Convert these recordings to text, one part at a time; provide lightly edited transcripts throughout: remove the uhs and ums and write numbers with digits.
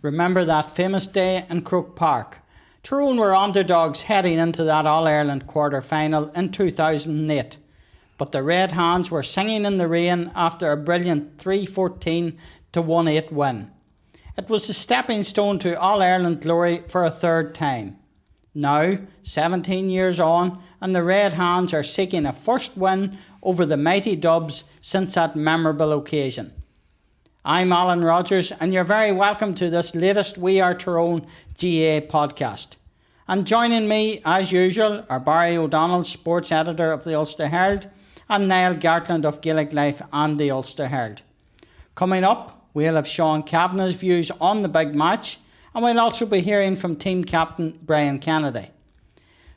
remember that famous day in Croke Park. Tyrone were underdogs heading into that All-Ireland quarter-final in 2008. But the Red Hands were singing in the rain after a brilliant 3-14-1-8 win. It was a stepping stone to All-Ireland glory for a third time. Now, 17 years on, and the Red Hands are seeking a first win over the mighty Dubs since that memorable occasion. I'm Alan Rogers, and you're very welcome to this latest We Are Tyrone GA podcast. And joining me, as usual, are Barry O'Donnell, sports editor of the Ulster Herald, and Niall Gartland of Gaelic Life and the Ulster Herald. Coming up, we'll have Sean Kavanagh's views on the big match, and we'll also be hearing from team captain Brian Kennedy.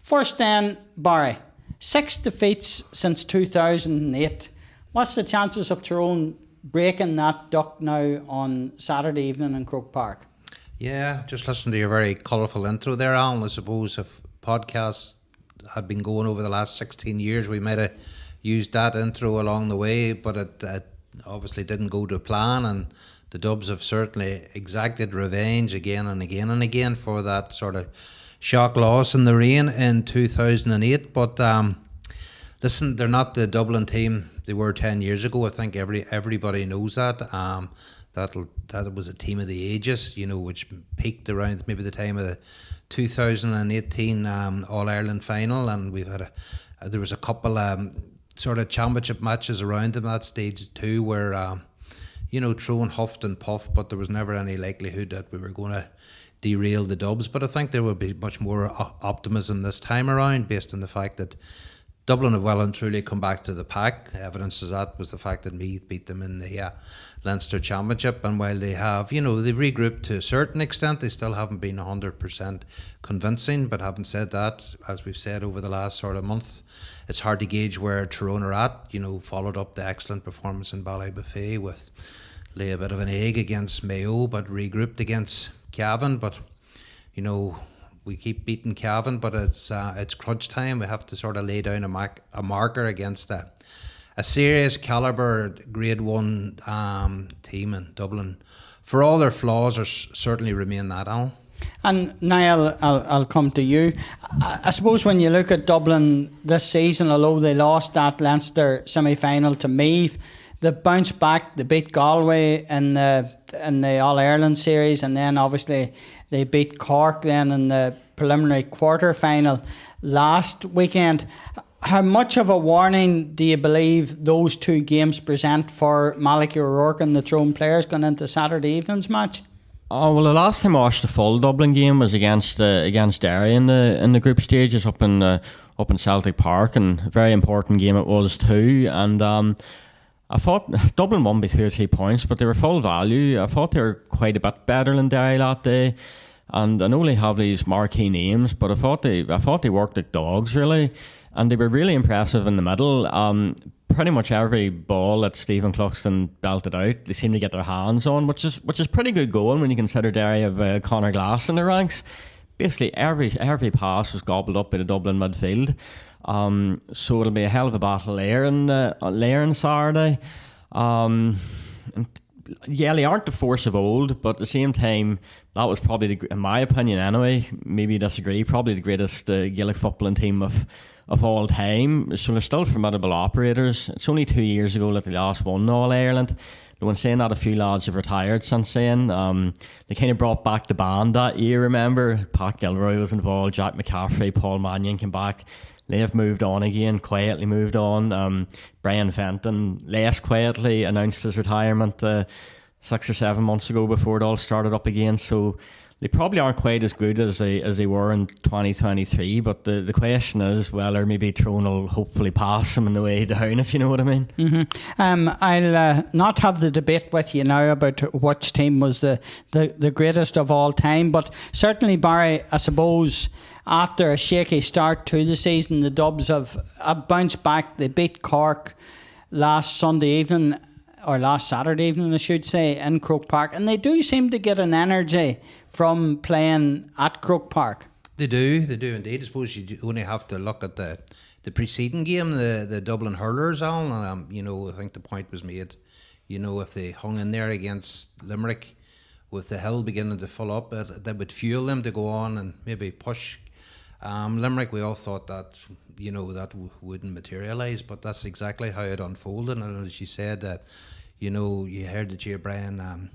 First then, Barry, 6 defeats since 2008. What's the chances of Tyrone breaking that duck now on Saturday evening in Croke Park? Yeah, just listen to your very colourful intro there, Alan. I suppose if podcasts had been going over the last 16 years, we might have used that intro along the way, but it obviously didn't go to plan, and the Dubs have certainly exacted revenge again and again and again for that sort of shock loss in the rain in 2008. But listen, they're not the Dublin team they were 10 years ago. I think everybody knows that. That was a team of the ages, which peaked around maybe the time of the 2018 All-Ireland final, and we've had there was a couple sort of championship matches around in that stage too, where Tyrone huffed and puffed, but there was never any likelihood that we were going to derail the Dubs. But I think there would be much more optimism this time around, based on the fact that Dublin have well and truly come back to the pack. Evidence of that was the fact that Meath beat them in the Leinster Championship, and while they have, they've regrouped to a certain extent, they still haven't been 100% convincing. But having said that, as we've said over the last sort of month, it's hard to gauge where Tyrone are at. Followed up the excellent performance in Ballybofey with lay a bit of an egg against Mayo, but regrouped against Cavan. But we keep beating Cavan, but it's crunch time. We have to sort of lay down a marker against a serious calibre Grade 1 team in Dublin. For all their flaws, certainly remain that, Alan. And Niall, I'll come to you. I suppose when you look at Dublin this season, although they lost that Leinster semi-final to Meath, they bounced back. They beat Galway in the All-Ireland series, and then obviously they beat Cork then in the preliminary quarter-final last weekend. How much of a warning do you believe those two games present for Malachy O'Rourke and the Tyrone players going into Saturday evening's match? Oh well, the last time I watched the full Dublin game was against Derry in the group stages up in Celtic Park, and a very important game it was too. And I thought Dublin won by 2 or 3 points, but they were full value. I thought they were quite a bit better than Derry that day, and I know they have these marquee names, but I thought they worked like dogs really, and they were really impressive in the middle. Pretty much every ball that Stephen Cluxton belted out, they seemed to get their hands on, which is pretty good going when you consider Derry have Conor Glass in the ranks. Basically, every pass was gobbled up by the Dublin midfield. So it'll be a hell of a battle there on Saturday. Yeah, they aren't the force of old, but at the same time, that was probably, in my opinion anyway, maybe you disagree, probably the greatest Gaelic footballing team of all time. So they're still formidable operators. It's only 2 years ago that they last won All-Ireland. When saying that, a few lads have retired since then. They kind of brought back the band that year, remember? Pat Gilroy was involved, Jack McCaffrey, Paul Mannion came back. They have moved on again, quietly moved on. Brian Fenton, less quietly, announced his retirement 6 or 7 months ago before it all started up again. So they probably aren't quite as good as they were in 2023, but the question is whether maybe Tyrone will hopefully pass them on the way down, if you know what I mean. Mm-hmm. I'll not have the debate with you now about which team was the greatest of all time, but certainly, Barry, I suppose after a shaky start to the season, the Dubs have bounced back. They beat Cork last Sunday evening, or last Saturday evening I should say, in Croke Park, and they do seem to get an energy from playing at Croke Park. They do indeed. I suppose you only have to look at the preceding game, the Dublin Hurlers, Alan. I think the point was made, if they hung in there against Limerick with the hill beginning to fill up, that would fuel them to go on and maybe push. Limerick, we all thought that, that wouldn't materialise, but that's exactly how it unfolded. And as you said, you heard the Gia Brian,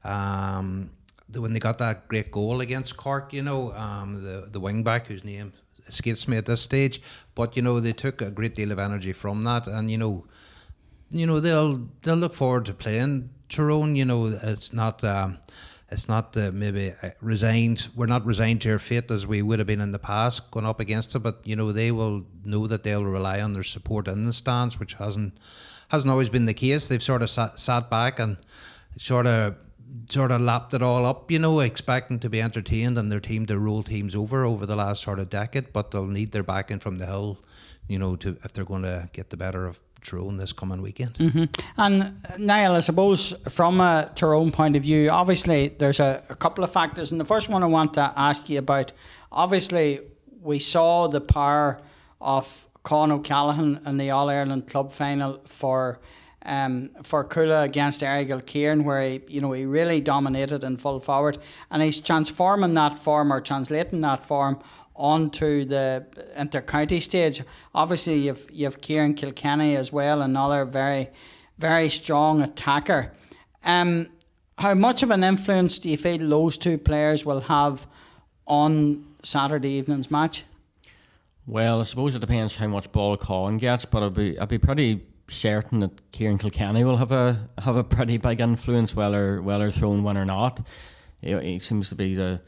when they got that great goal against Cork, the wing back whose name escapes me at this stage, but they took a great deal of energy from that, and they'll look forward to playing Tyrone. It's not maybe resigned. We're not resigned to our fate as we would have been in the past going up against it, but they will know that they'll rely on their support in the stands, which hasn't always been the case. They've sort of sat back and sort of lapped it all up, expecting to be entertained and their team to roll teams over the last sort of decade, but they'll need their backing from the hill, if they're going to get the better of Tyrone this coming weekend. Mm-hmm. And Niall, I suppose from a Tyrone point of view, obviously there's a couple of factors, and the first one I want to ask you about, obviously we saw the power of Con O'Callaghan in the All-Ireland club final for Coola against Errigal Kieran, where he really dominated in full forward, and he's translating that form onto the inter-county stage. Obviously you've Kieran Kilkenny as well, another very, very strong attacker. How much of an influence do you feel those two players will have on Saturday evening's match? Well, I suppose it depends how much ball Con gets, but I'd be pretty certain that Kieran Kilkenny will have a pretty big influence, whether thrown win or not. He seems to be the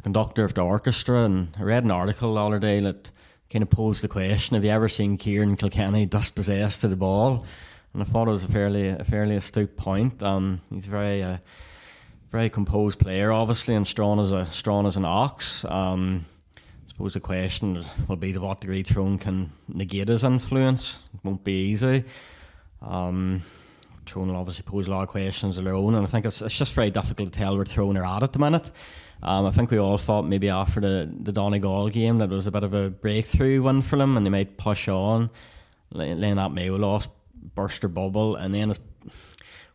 conductor of the orchestra, and I read an article the other day that kind of posed the question: have you ever seen Kieran Kilkenny dispossessed to the ball? And I thought it was a fairly astute point. He's a very composed player, obviously, and strong as an ox. I suppose the question will be to what degree Tyrone can negate his influence. It won't be easy. Tyrone will obviously pose a lot of questions of their own, and I think it's just very difficult to tell where Tyrone are at the minute. I think we all thought maybe after the Donegal game that it was a bit of a breakthrough win for them, and they might push on. Then that Mayo loss burst their bubble, and then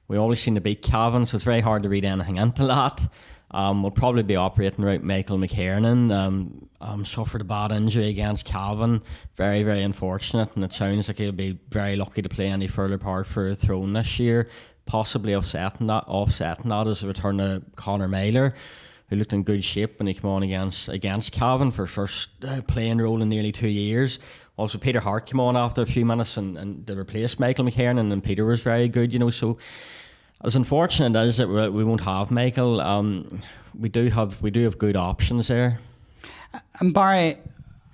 we always seem to beat Cavan, so it's very hard to read anything into that. We'll probably be operating without Michael McKiernan. Suffered a bad injury against Cavan. Very, very unfortunate, and it sounds like he'll be very lucky to play any further part for Tyrone this year. Possibly offsetting that is the return of Conor Meyler, who looked in good shape when he came on against Cavan for first playing role in nearly 2 years. Also, Peter Hart came on after a few minutes and they replaced Michael McKiernan, and Peter was very good, so as unfortunate as that we won't have Michael, we do have good options there. And Barry,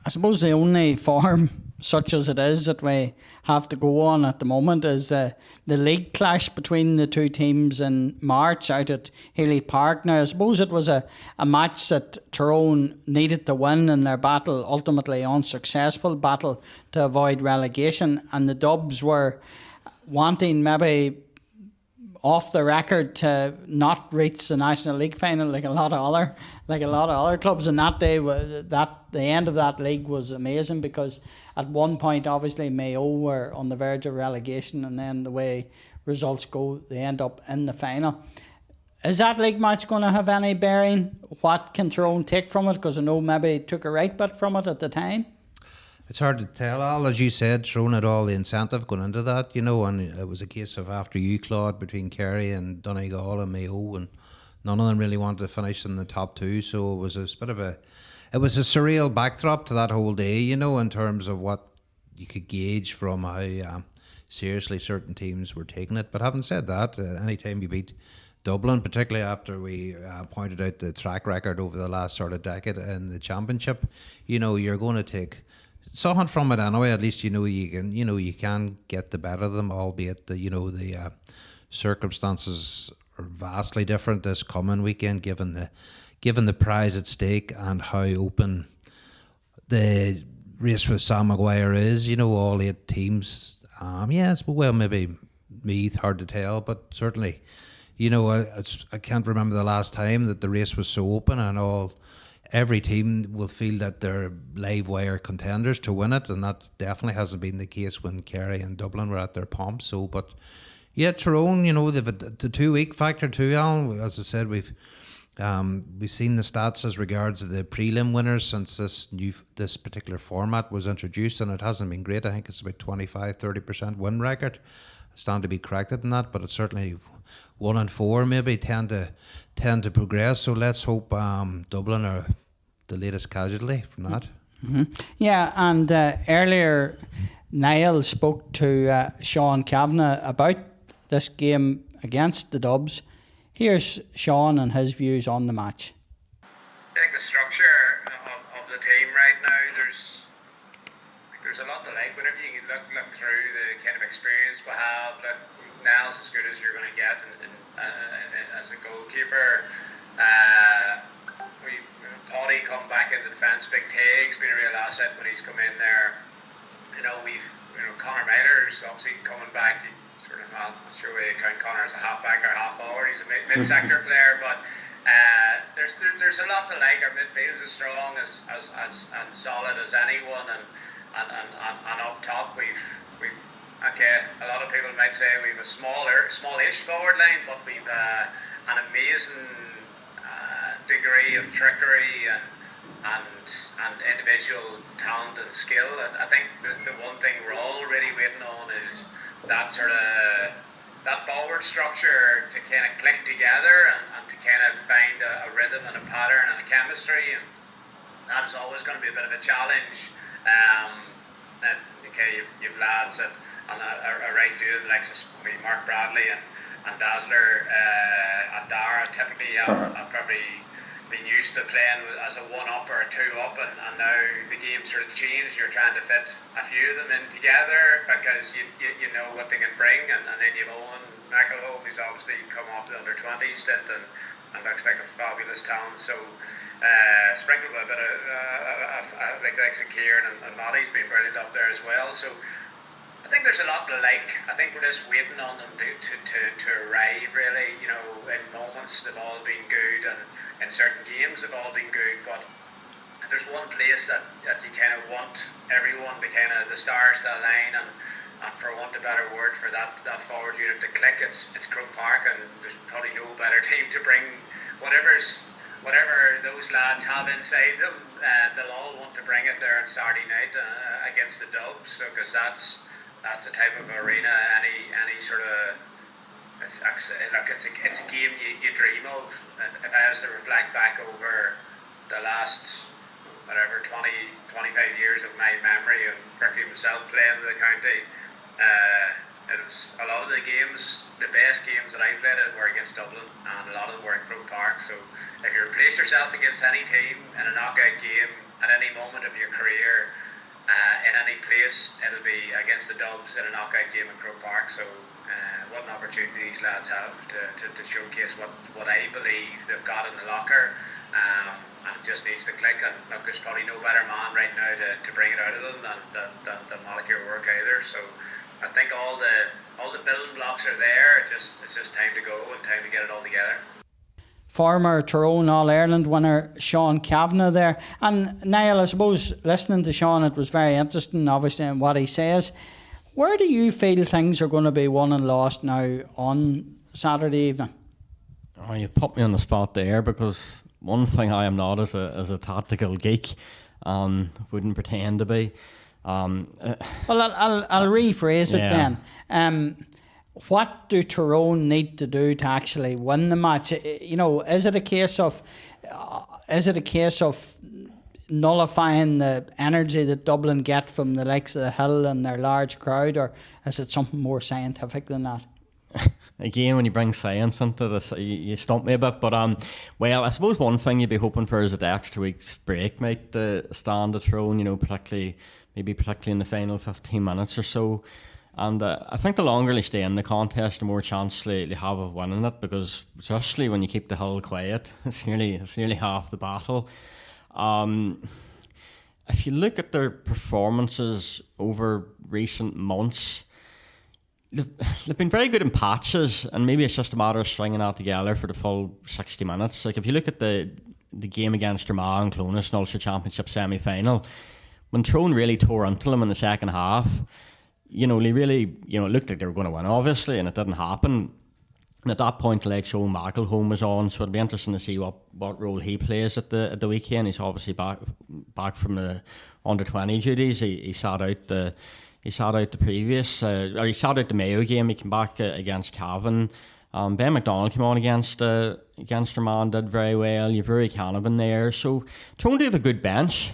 I suppose the only form, such as it is, that we have to go on at the moment is the league clash between the two teams in March out at Healy Park. Now, I suppose it was a match that Tyrone needed to win in their battle, ultimately unsuccessful battle to avoid relegation, and the Dubs were wanting maybe off the record to not reach the National League final like a lot of other clubs. And that day, the end of that league was amazing, because at one point, obviously, Mayo were on the verge of relegation, and then the way results go, they end up in the final. Is that league match going to have any bearing? What can Tyrone take from it? Because I know maybe took a right bit from it at the time. It's hard to tell, Al. As you said, Tyrone had all the incentive going into that, and it was a case of after you, Claude, between Kerry and Donegal and Mayo, and none of them really wanted to finish in the top two, so it was a surreal backdrop to that whole day, in terms of what you could gauge from how seriously certain teams were taking it. But having said that, any time you beat Dublin, particularly after we pointed out the track record over the last sort of decade in the championship, you're going to take something from it anyway. At least you can get the better of them, albeit the circumstances are vastly different this coming weekend, given the prize at stake and how open the race with Sam Maguire is. All 8 teams. Maybe Meath, hard to tell, but certainly, I can't remember the last time that the race was so open and every team will feel that they're live wire contenders to win it, and that definitely hasn't been the case when Kerry and Dublin were at their pomp. So, but Yeah, Tyrone, you know, the 2 week factor too, Alan. As I said, we've seen the stats as regards the prelim winners since this particular format was introduced, and it hasn't been great. I think it's about 25-30% win record. I stand to be corrected in that, but it's certainly 1 and 4 maybe tend to progress. So let's hope Dublin are the latest casualty from that. Mm-hmm. Yeah, and earlier Niall spoke to Sean Kavanagh about this game against the Dubs. Here's Sean and his views on the match. I think the structure of the team right now, there's a lot to like. Whenever you look through the kind of experience we have, Niall's as good as you're going to get as a goalkeeper. Paddy come back in the defence. Big Taig's been a real asset when he's come in there. Conor Meyler's obviously coming back. I'm not sure whether you count Conor as a half-back or half-forward. He's a mid-sector player, but there's a lot to like. Our midfield is as strong and solid as anyone, and up top we've a lot of people might say we've a smallish forward line, but we've an amazing degree of trickery and individual talent and skill. I think the one thing we're all really waiting on is that sort of that forward structure to kind of click together and to kind of find a rhythm and a pattern and a chemistry, and that is always going to be a bit of a challenge. You've lads on a right field like Mark Bradley and Dazzler and Dara typically have probably been used to playing as a 1-up or a 2-up, and now the game's sort of changed. You're trying to fit a few of them in together because you know what they can bring, and then you've Owen McElhone, who's obviously come off the under-20 stint and looks like a fabulous talent. So sprinkled with a bit of like Kieran and Matty's been brilliant up there as well. So I think there's a lot to like. I think we're just waiting on them to arrive, really. You know, in moments they've all been good, and in certain games they've all been good, but there's one place that you kind of want everyone to kind of the stars to align, and for want of a better word for that forward unit to click, it's Croke Park, and there's probably no better team to bring whatever those lads have inside them. They'll all want to bring it there on Saturday night against the Dubs, because that's the type of arena any sort of it's a game you dream of. And if I was to reflect back over the last 20, 25 years of my memory, and particularly myself playing for the county, it was a lot of the games, the best games that I played were against Dublin, and a lot of them were at Croke Park. So if you replace yourself against any team in a knockout game at any moment of your career, in any place, it'll be against the Dubs in a knockout game at Croke Park. So what an opportunity these lads have to showcase what I believe they've got in the locker, and it just needs to click. And look, there's probably no better man right now to bring it out of them than Molecule Work either. So I think all the building blocks are there. It's just time to go and time to get it all together. Former Tyrone All-Ireland winner Sean Kavanagh there. And Niall, I suppose listening to Sean, it was very interesting obviously in what he says. Where do you feel things are going to be won and lost now on Saturday evening? Oh, you put me on the spot there, because one thing I am not is a tactical geek, wouldn't pretend to be. Well, I'll rephrase it then. What do Tyrone need to do to actually win the match? You know, is it a case of nullifying the energy that Dublin get from the likes of the Hill and their large crowd, or is it something more scientific than that? Again, when you bring science into this, you stump me a bit. But well, I suppose one thing you'd be hoping for is that the extra week's break might stand to Tyrone. You know, particularly in the final 15 minutes or so. And I think the longer they stay in the contest, the more chance they have of winning it, because especially when you keep the Hill quiet, it's nearly half the battle. If you look at their performances over recent months, they've been very good in patches, and maybe it's just a matter of stringing that together for the full 60 minutes. Like if you look at the game against Armagh and Clonus in Ulster Championship semi-final, when Tyrone really tore into them in the second half, you know, they really, you know, it looked like they were going to win, obviously, and it didn't happen. And at that point, like, Joe McElhone was on, so it'd be interesting to see what role he plays at the weekend. He's obviously back from the under-20 duties. He sat out the previous, or he sat out the Mayo game. He came back against Cavan. Ben McDonald came on against Armagh, did very well. You've Rory Canavan there, so Tyrone do have a good bench.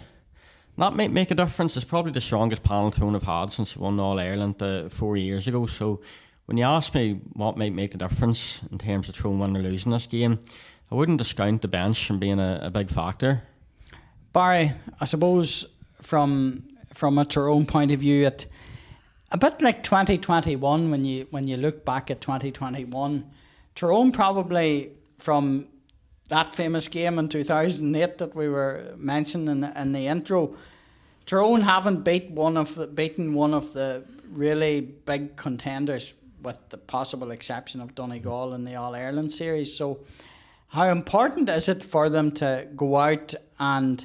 That might make a difference. It's probably the strongest panel Tyrone have had since they won All Ireland 4 years ago. So when you ask me what might make the difference in terms of Tyrone winning or losing this game, I wouldn't discount the bench from being a big factor. Barry, I suppose from a Tyrone point of view, it a bit like 2021 when you look back at 2021, Tyrone probably from that famous game in 2008 that we were mentioning in the intro, Tyrone haven't beaten one of the really big contenders, with the possible exception of Donegal in the All-Ireland series. So how important is it for them to go out and,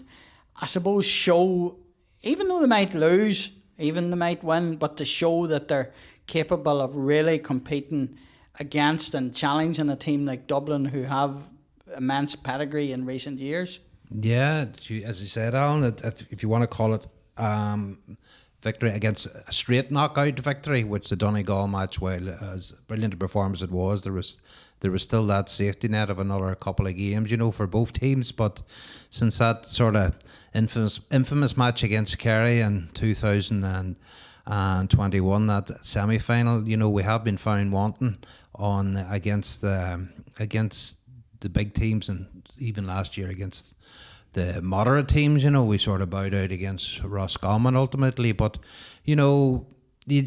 I suppose, show, even though they might lose, even they might win, but to show that they're capable of really competing against and challenging a team like Dublin, who have immense pedigree in recent years? Yeah, as you said, Alan, if you want to call it victory against a straight knockout victory, which the Donegal match, while as brilliant a performance it was, there was still that safety net of another couple of games, you know, for both teams. But since that sort of infamous match against Kerry in 2021, that semi-final, you know, we have been found wanting against the big teams, and even last year against the moderate teams. You know, we sort of bowed out against Roscommon ultimately, but you know, the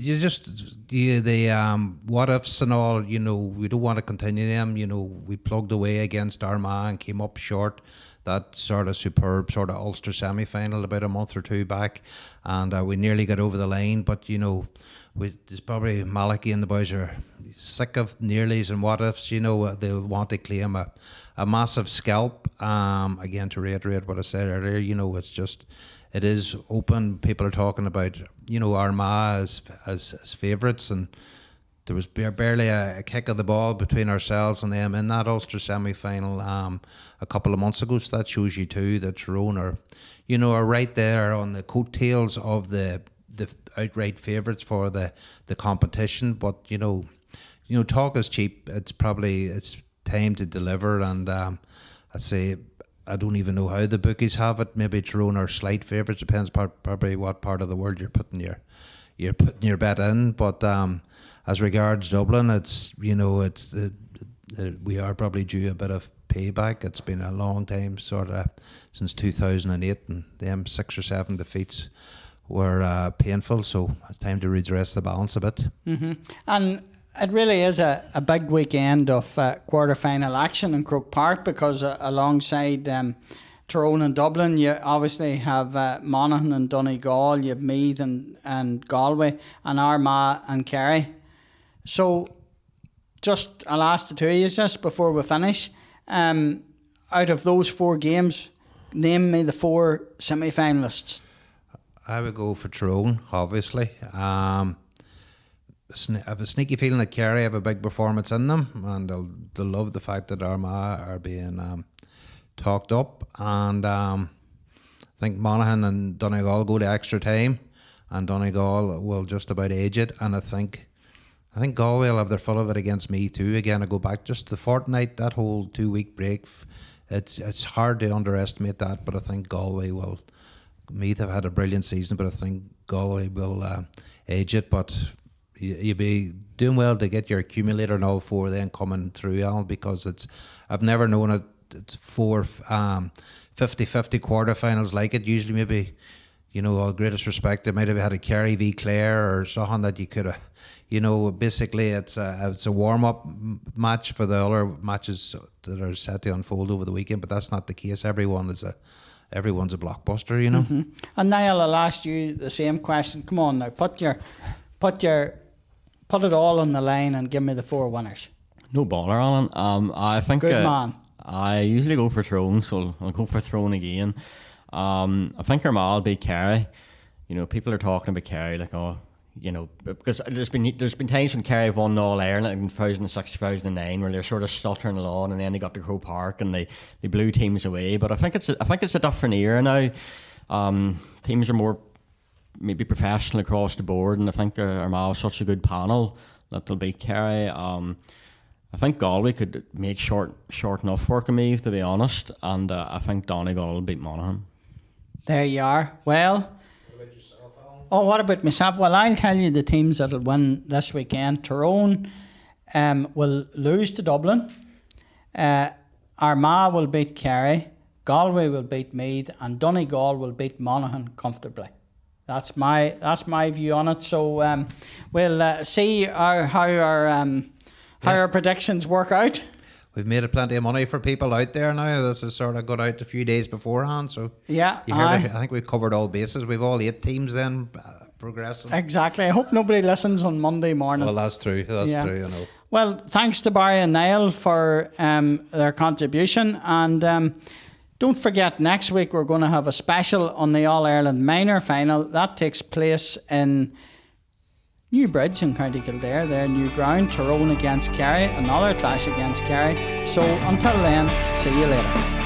what ifs and all, you know, we don't want to continue them. You know, we plugged away against Armagh and came up short that sort of superb sort of Ulster semi-final about a month or two back, and we nearly got over the line, but you know, there's probably Malachy and the boys are sick of nearlies and what ifs. You know, they'll want to claim a massive scalp. Again, to reiterate what I said earlier, you know, it is open. People are talking about, you know, Armagh as favourites, and there was barely a kick of the ball between ourselves and them in that Ulster semi-final a couple of months ago. So that shows you too that Tyrone are right there on the coattails of the outright favourites for the competition. But you know, talk is cheap. It's time to deliver, and I'd say I don't even know how the bookies have it. Maybe Tyrone are slight favourites. Depends probably what part of the world you're putting your bet in. But as regards Dublin, we are probably due a bit of payback. It's been a long time, sort of since 2008, and them 6 or 7 defeats were painful. So it's time to redress the balance a bit. Mm-hmm. And it really is a big weekend of quarter-final action in Croke Park, because alongside Tyrone and Dublin, you obviously have Monaghan and Donegal, you have Meath and Galway, and Armagh and Kerry. So just I'll ask the two of you just before we finish, out of those 4 games, name me the 4 semi-finalists. I would go for Tyrone, obviously. I have a sneaky feeling that Kerry have a big performance in them, and they'll love the fact that Armagh are being talked up, and I think Monaghan and Donegal go to extra time, and Donegal will just about age it, and I think Galway will have their full of it against me too. Again, I go back just the fortnight, that whole 2-week break, it's hard to underestimate that, but I think Galway will. Meath have had a brilliant season, but I think Galway will age it, but you'd be doing well to get your accumulator in all 4 then coming through, Al, because I've never known it. It's 4 50-50 quarterfinals like it. Usually, maybe, you know, all greatest respect, they might have had a Kerry v Clare or something that you could have, you know, basically it's a warm-up match for the other matches that are set to unfold over the weekend, but that's not the case. Everyone's a blockbuster, you know. Mm-hmm. And Niall, I'll ask you the same question. Come on now, put it all on the line and give me the 4 winners. No bother, Alan. I think good man. I usually go for Tyrone, so I'll go for Tyrone again. I think Armagh will beat Kerry. You know, people are talking about Kerry like, oh, you know, because there's been times when Kerry have won All Ireland in 2006, 2009, where they're sort of stuttering along, and then they got to Croke Park and they blew teams away. But I think it's a different era now. Teams are more maybe professional across the board, and I think Armagh is such a good panel that they'll beat Kerry. I think Galway could make short enough work of Meath, to be honest, and I think Donegal will beat Monaghan. There you are. Well. Oh, what about myself? Well, I'll tell you the teams that'll win this weekend. Tyrone will lose to Dublin. Armagh will beat Kerry. Galway will beat Meath, and Donegal will beat Monaghan comfortably. That's my view on it. So we'll see how our predictions work out. We've made it plenty of money for people out there now. This has sort of got out a few days beforehand, so yeah, I think we've covered all bases. We've all 8 teams then progressing. Exactly. I hope nobody listens on Monday morning. Well, that's true. That's true. I know. Well, thanks to Barry and Niall for their contribution, and don't forget next week we're going to have a special on the All Ireland Minor Final that takes place in Newbridge in County Kildare, their new ground. Tyrone against Kerry, another clash against Kerry. So until then, see you later.